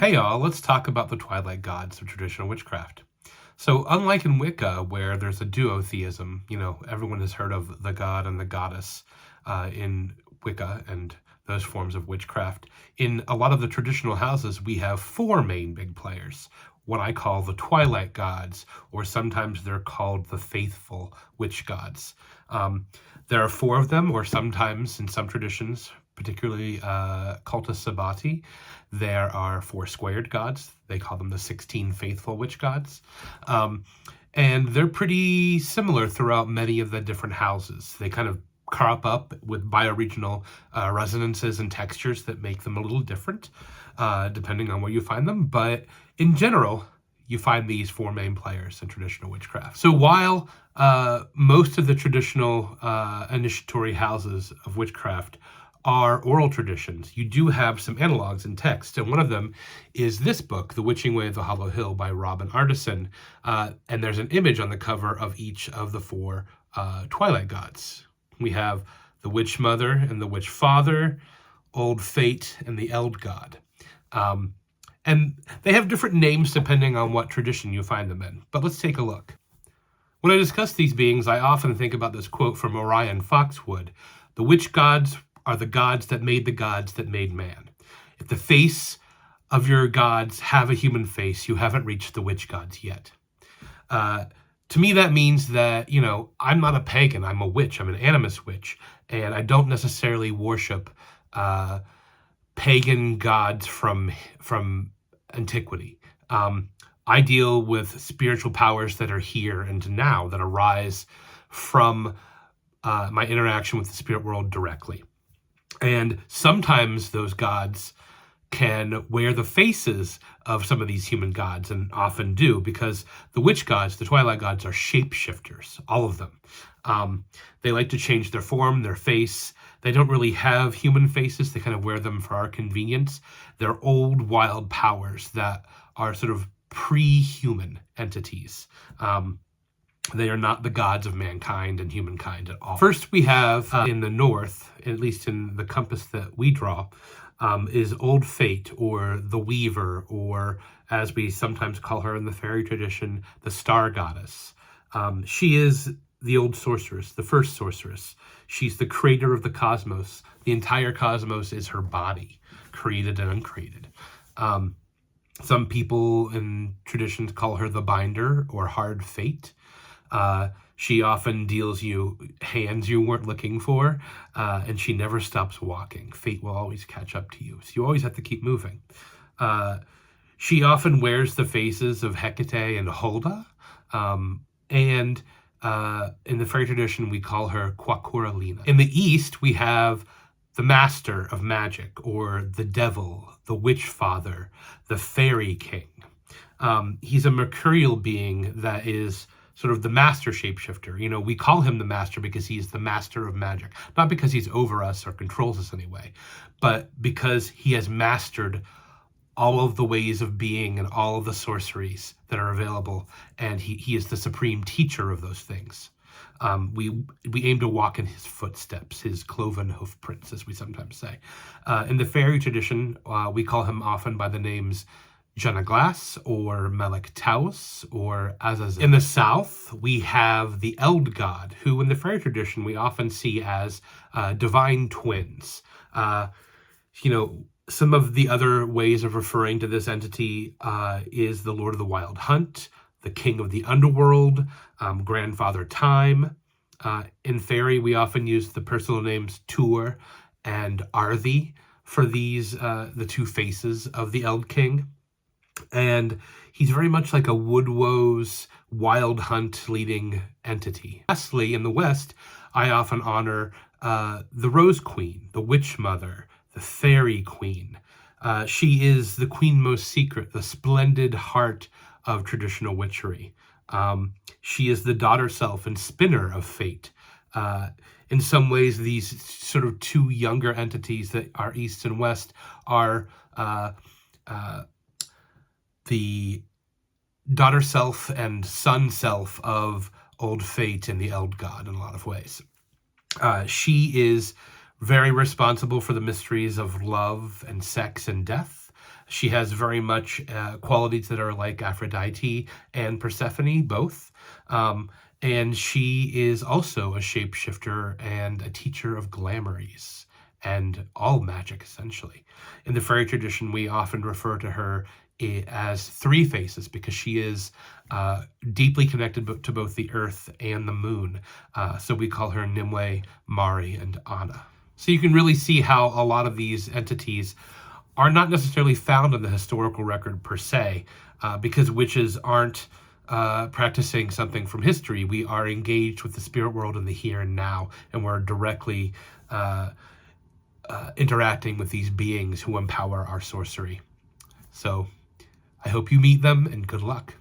Hey y'all, let's talk about the Twilight Gods of traditional witchcraft. So unlike in Wicca, where there's a duotheism, everyone has heard of the god and the goddess in Wicca and those forms of witchcraft. In a lot of the traditional houses, we have four main big players, what I call the Twilight Gods, or sometimes they're called the faithful witch gods. There are four of them, or sometimes in some traditions, particularly Cultus Sabati, there are four squared gods. They call them the 16 faithful witch gods. And they're pretty similar throughout many of the different houses. They kind of crop up with bioregional resonances and textures that make them a little different, depending on where you find them. But in general, you find these four main players in traditional witchcraft. So while most of the traditional initiatory houses of witchcraft are oral traditions, you do have some analogs in text, and one of them is this book, The Witching Way of the Hollow Hill by Robin Artisan, and there's an image on the cover of each of the four Twilight Gods. We have the Witchmother and the Witchfather, Old Fate, and the Eld God. And they have different names depending on what tradition you find them in, but let's take a look. When I discuss these beings, I often think about this quote from Orion Foxwood: "The witch gods are the gods that made man. If the face of your gods have a human face, you haven't reached the witch gods yet." To me, that means that, I'm not a pagan, I'm a witch, I'm an animist witch, and I don't necessarily worship pagan gods from antiquity. I deal with spiritual powers that are here and now, that arise from my interaction with the spirit world directly. And sometimes those gods can wear the faces of some of these human gods, and often do, because the witch gods, the Twilight Gods, are shapeshifters, all of them. They like to change their form, their face. They don't really have human faces. They kind of wear them for our convenience. They're old, wild powers that are sort of pre-human entities. They are not the gods of mankind and humankind at all. First, we have in the north, at least in the compass that we draw, is Old Fate, or the Weaver, or as we sometimes call her in the fairy tradition, the Star Goddess. She is the old sorceress, the first sorceress. She's the creator of the cosmos. The entire cosmos is her body, created and uncreated. Some people in traditions call her the Binder, or Hard Fate. She often deals you hands you weren't looking for, and she never stops walking. Fate will always catch up to you, so you always have to keep moving. She often wears the faces of Hecate and Hulda, and in the fairy tradition, we call her Quaquaralina. In the east, we have the Master of Magic, or the Devil, the Witchfather, the Faery King. He's a mercurial being that is sort of the master shapeshifter. We call him the master because he's the master of magic. Not because he's over us or controls us anyway, but because he has mastered all of the ways of being and all of the sorceries that are available, and he is the supreme teacher of those things. We aim to walk in his footsteps, his cloven hoof prints, as we sometimes say. In the fairy tradition, we call him often by the names Janaglas, or Melek Taus, or Azazel. In the south, we have the Eld God, who in the fairy tradition we often see as divine twins. Some of the other ways of referring to this entity is the Lord of the Wild Hunt, the King of the Underworld, Grandfather Time. In fairy, we often use the personal names Tur and Arthi for these, the two faces of the Eld King. And he's very much like a Woodwose wild hunt leading entity. Lastly, in the West, I often honor the Rose Queen, the Witchmother, the Fairy Queen. She is the queen most secret, the splendid heart of traditional witchery. She is the daughter self and spinner of fate. In some ways, these sort of two younger entities that are East and West are the daughter self and son self of Old Fate and the Eld God in a lot of ways. She is very responsible for the mysteries of love and sex and death. She has very much qualities that are like Aphrodite and Persephone, both. And she is also a shapeshifter and a teacher of glamories and all magic, essentially. In the fairy tradition, we often refer to her as three faces because she is deeply connected to both the earth and the moon. So we call her Nimue, Mari, and Anna. So you can really see how a lot of these entities are not necessarily found in the historical record per se, because witches aren't practicing something from history. We are engaged with the spirit world in the here and now, and we're directly interacting with these beings who empower our sorcery. So I hope you meet them, and good luck.